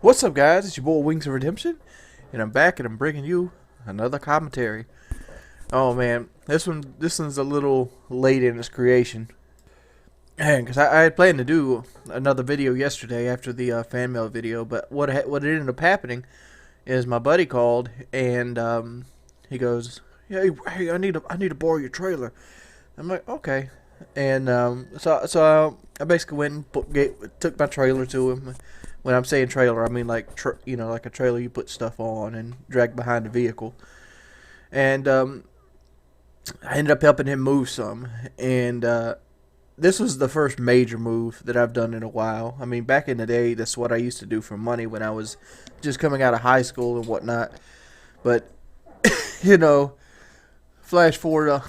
What's up, guys? It's your boy Wings of Redemption, and I'm back, and I'm bringing you another commentary. Oh man, this one's a little late in its creation, and because I had planned to do another video yesterday after the fan mail video, but what ended up happening is my buddy called and he goes, "Hey, I need to borrow your trailer." I'm like, "Okay," and so I basically went and took my trailer to him. When I'm saying trailer, I mean like like a trailer you put stuff on and drag behind the vehicle. And I ended up helping him move some, and this was the first major move that I've done in a while. I mean, back in the day, that's what I used to do for money when I was just coming out of high school and whatnot. But you know, flash forward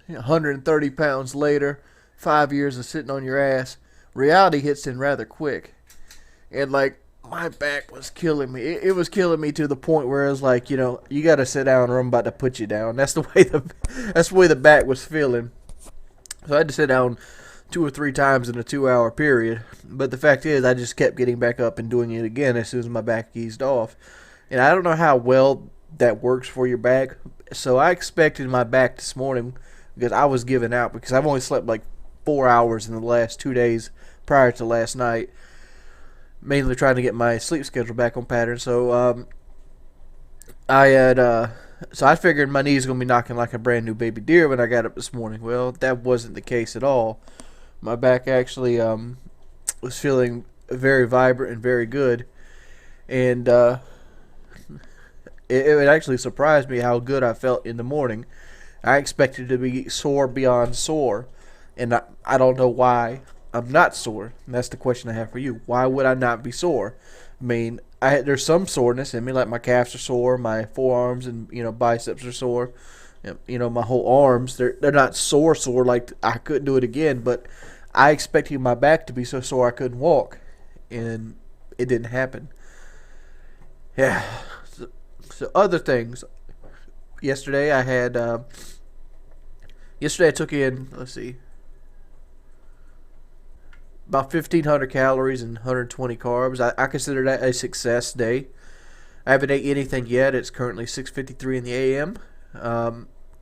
130 pounds later, 5 years of sitting on your ass, reality hits in rather quick. And like my back was killing me. It was killing me to the point where it was like, you got to sit down or I'm about to put you down. That's the way the back was feeling. So I had to sit down 2 or 3 times in a 2 hour period. But the fact is, I just kept getting back up and doing it again as soon as my back eased off. And I don't know how well that works for your back. So I expected my back this morning because I was giving out because I've only slept like 4 hours in the last 2 days prior to last night, mainly trying to get my sleep schedule back on pattern. So I figured my knees gonna be knocking like a brand new baby deer when I got up this morning. Well, that wasn't the case at all. My back actually was feeling very vibrant and very good, and it actually surprised me how good I felt in the morning. I expected to be sore beyond sore, and I don't know why I'm not sore. And that's the question I have for you. Why would I not be sore? I mean, there's some soreness in me, like my calves are sore, my forearms and biceps are sore. My whole arms, they're not sore like I couldn't do it again, but I expected my back to be so sore I couldn't walk, and it didn't happen. Yeah. So other things. Yesterday I had. Yesterday I took in. Let's see. About 1,500 calories and 120 carbs. I consider that a success day. I haven't ate anything yet. It's currently 6:53 in the a.m.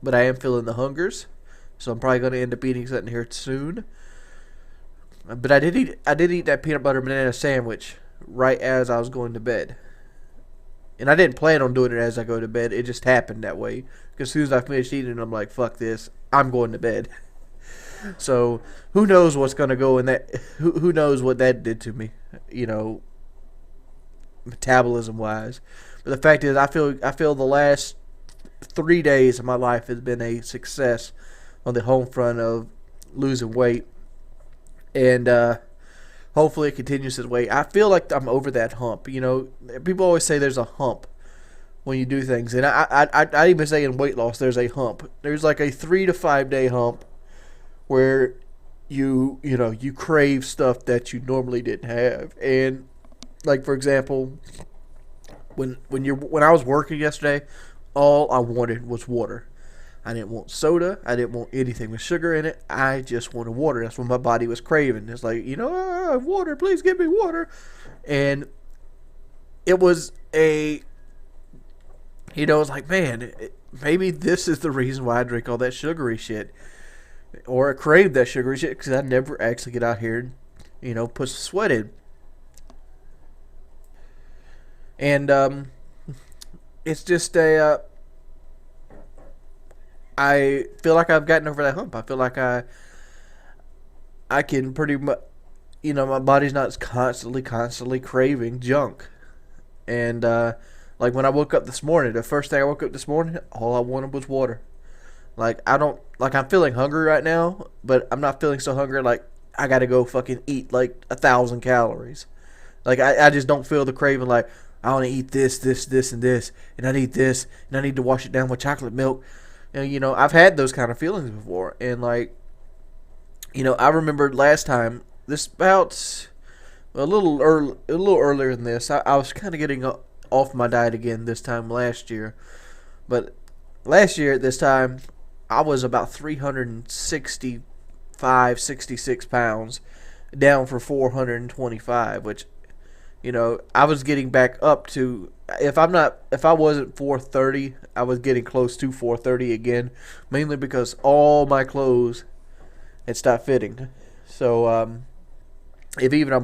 But I am feeling the hungers, so I'm probably going to end up eating something here soon. But I did eat that peanut butter banana sandwich right as I was going to bed. And I didn't plan on doing it as I go to bed. It just happened that way. Because as soon as I finished eating, I'm like, fuck this. I'm going to bed. So who knows what's going to go in that? Who knows what that did to me? Metabolism wise. But the fact is, I feel the last 3 days of my life has been a success on the home front of losing weight, and hopefully it continues this way. I feel like I'm over that hump. People always say there's a hump when you do things, and I even say in weight loss there's a hump. There's like a 3 to 5 day hump where you crave stuff that you normally didn't have. And like, for example, when I was working yesterday, all I wanted was water. I didn't want soda. I didn't want anything with sugar in it. I just wanted water. That's what my body was craving. It's like, water, please give me water. And it was it's like, man, maybe this is the reason why I drink all that sugary shit. Or I crave that sugary shit because I never actually get out here and, put some sweat in. And it's just I feel like I've gotten over that hump. I feel like I can pretty much, my body's not constantly craving junk. And like when I woke up this morning, the first thing I woke up this morning, all I wanted was water. Like I'm feeling hungry right now, but I'm not feeling so hungry like I gotta go fucking eat like 1,000 calories. Like I just don't feel the craving like I want to eat this, and this, and I need this, and I need to wash it down with chocolate milk. And I've had those kind of feelings before, and like, I remember last time, this about a little earlier than this, I was kind of getting off my diet again this time last year, but last year at this time, I was about 365, 66 pounds, down for 425, which I was getting back up to, if I wasn't 430, I was getting close to 430 again, mainly because all my clothes had stopped fitting. So if even I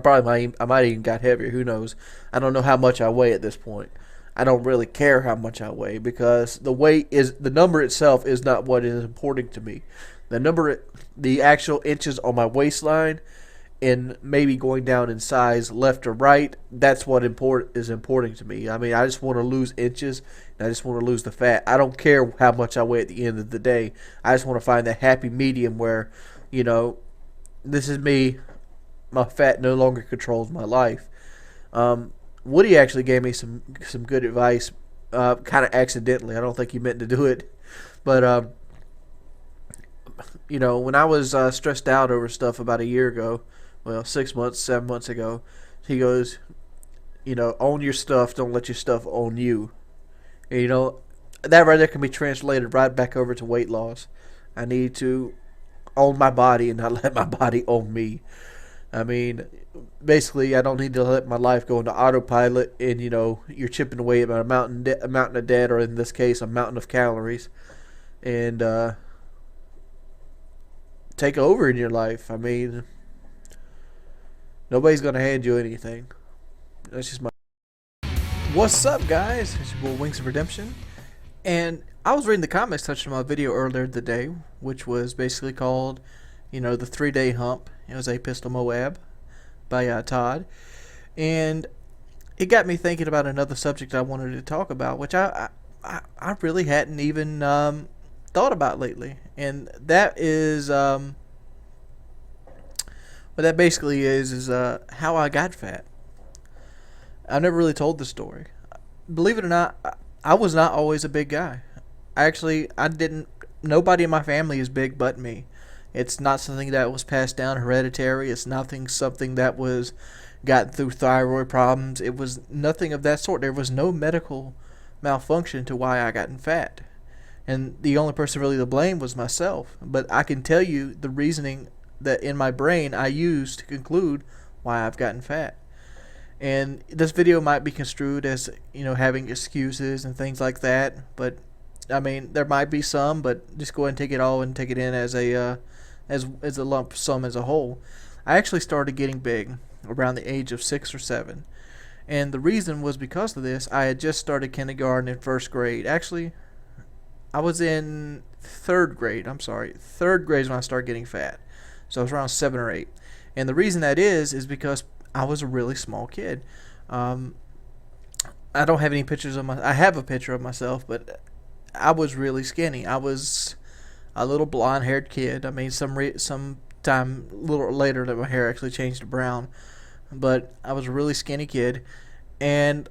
might even got heavier. Who knows? I don't know how much I weigh at this point. I don't really care how much I weigh, because the number itself is not what is important to me. The actual inches on my waistline, and maybe going down in size left or right, that's what is important to me. I mean, I just want to lose inches, and I just want to lose the fat. I don't care how much I weigh at the end of the day. I just want to find that happy medium where, this is me. My fat no longer controls my life. Woody actually gave me some good advice, kind of accidentally. I don't think he meant to do it, but when I was stressed out over stuff about a year ago, well, 6 months, 7 months ago, he goes, own your stuff, don't let your stuff own you. And, that right there can be translated right back over to weight loss. I need to own my body and not let my body own me. I mean, basically, I don't need to let my life go into autopilot, and you're chipping away at a mountain of debt, or in this case, a mountain of calories, and take over in your life. I mean, nobody's gonna hand you anything. That's just my. What's up, guys? It's your boy Wings of Redemption, and I was reading the comments section of my video earlier today, which was basically called, the 3-day hump. It was a pistol MOAB by Todd, and it got me thinking about another subject I wanted to talk about, which I really hadn't even thought about lately, and that is what that basically is how I got fat. I never really told the story. Believe it or not, I was not always a big guy. Nobody in my family is big but me. It's not something that was passed down hereditary. It's something that was gotten through thyroid problems. It was nothing of that sort. There was no medical malfunction to why I gotten fat. And the only person really to blame was myself. But I can tell you the reasoning that in my brain I used to conclude why I've gotten fat. And this video might be construed as, having excuses and things like that. But, I mean, there might be some, but just go ahead and take it all and take it in as a lump sum as a whole. I actually started getting big around the age of 6 or 7. And the reason was because of this. I had just started kindergarten in first grade. Actually, I was in third grade. Third grade is when I started getting fat. So I was around 7 or 8. And the reason that is because I was a really small kid. I don't have any pictures of I have a picture of myself, but I was really skinny. I was a little blonde-haired kid. I mean, some time a little later that my hair actually changed to brown. But I was a really skinny kid, and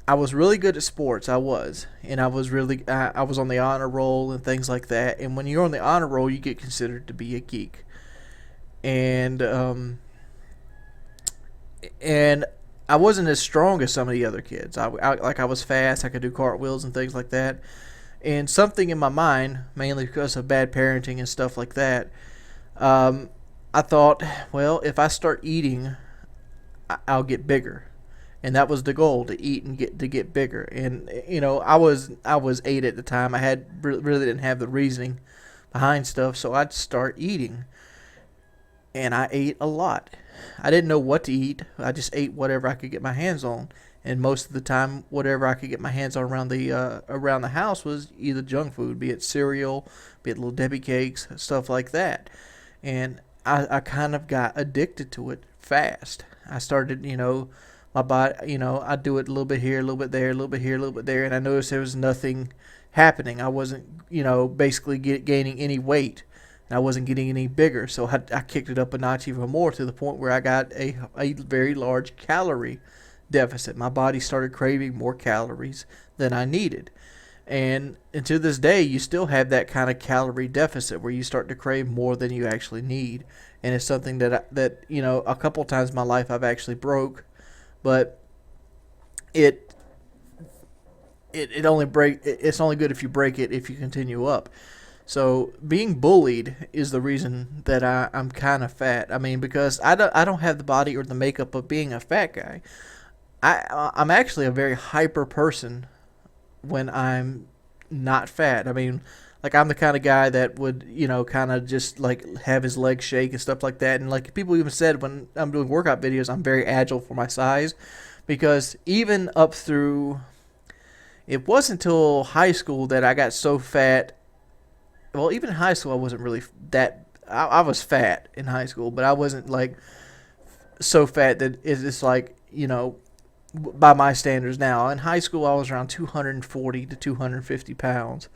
I was really good at sports. I was on the honor roll and things like that. And when you're on the honor roll, you get considered to be a geek. And I wasn't as strong as some of the other kids. I was fast. I could do cartwheels and things like that. And something in my mind, mainly because of bad parenting and stuff like that, I thought, well, if I start eating, I'll get bigger. And that was the goal, to eat and get bigger. And I was 8 at the time. I really didn't have the reasoning behind stuff, so I'd start eating. And I ate a lot. I didn't know what to eat. I just ate whatever I could get my hands on. And most of the time, whatever I could get my hands on around the house was either junk food, be it cereal, be it Little Debbie cakes, stuff like that. And I kind of got addicted to it fast. I started, my body, I'd do it a little bit here, a little bit there, a little bit here, a little bit there, and I noticed there was nothing happening. I wasn't, basically gaining any weight. And I wasn't getting any bigger, so I kicked it up a notch even more, to the point where I got a very large calorie deficit. My body started craving more calories than I needed. And to this day, you still have that kind of calorie deficit where you start to crave more than you actually need. And it's something that a couple times in my life I've actually broke, but it's only good if you break it if you continue up. So being bullied is the reason that I'm kind of fat. I mean, because I don't have the body or the makeup of being a fat guy. I'm actually a very hyper person when I'm not fat. I mean, like I'm the kind of guy that would, kind of just like have his legs shake and stuff like that. And like people even said when I'm doing workout videos, I'm very agile for my size because even up through it wasn't until high school that I got so fat. Well, even in high school, I wasn't really that. I was fat in high school, but I wasn't like so fat that it's like by my standards now. In high school, I was around 240 to 250 pounds,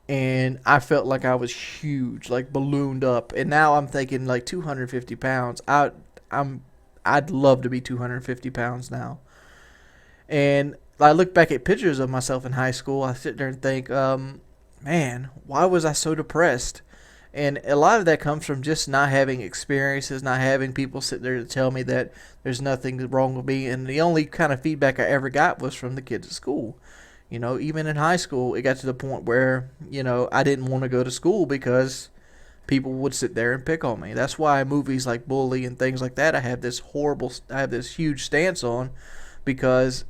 and I felt like I was huge, like ballooned up. And now I'm thinking like 250 pounds. I'd love to be 250 pounds now. And I look back at pictures of myself in high school. I sit there and think, man, why was I so depressed? And a lot of that comes from just not having experiences, not having people sit there to tell me that there's nothing wrong with me. And the only kind of feedback I ever got was from the kids at school. Even in high school, it got to the point where, I didn't want to go to school because people would sit there and pick on me. That's why movies like Bully and things like that, I have this huge stance on because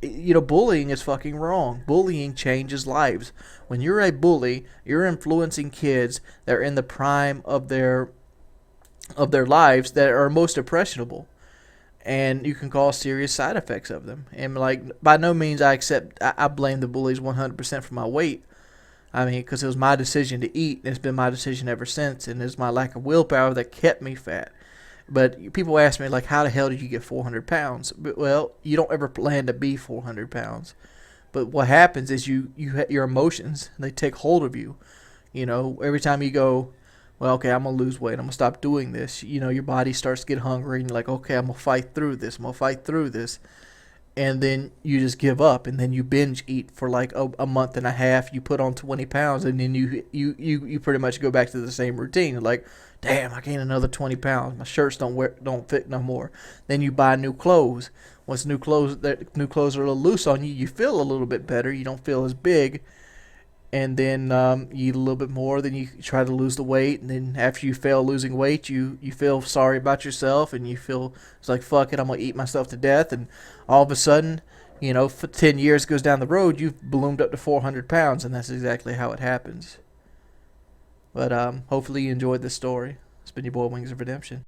bullying is fucking wrong. Bullying changes lives. When you're a bully, you're influencing kids that are in the prime of their lives that are most impressionable, and you can cause serious side effects of them. And like, by no means I blame the bullies 100% for my weight. I mean, because it was my decision to eat, and it's been my decision ever since, and it's my lack of willpower that kept me fat. But people ask me, like, how the hell did you get 400 pounds? But, well, you don't ever plan to be 400 pounds. But what happens is your emotions, they take hold of you. Every time you go, well, okay, I'm going to lose weight. I'm going to stop doing this. Your body starts to get hungry, and you're like, okay, I'm going to fight through this. I'm going to fight through this. And then you just give up, and then you binge eat for like a month and a half. You put on 20 pounds, and then you pretty much go back to the same routine. Like, damn, I gained another 20 pounds. My shirts don't fit no more. Then you buy new clothes. Once new clothes are a little loose on you, you feel a little bit better. You don't feel as big, and then you eat a little bit more. Then you try to lose the weight, and then after you fail losing weight, you feel sorry about yourself, and you feel it's like, fuck it, I'm gonna eat myself to death. And all of a sudden, for 10 years goes down the road, you've ballooned up to 400 pounds, and that's exactly how it happens. But hopefully you enjoyed this story. It's been your boy Wings of Redemption.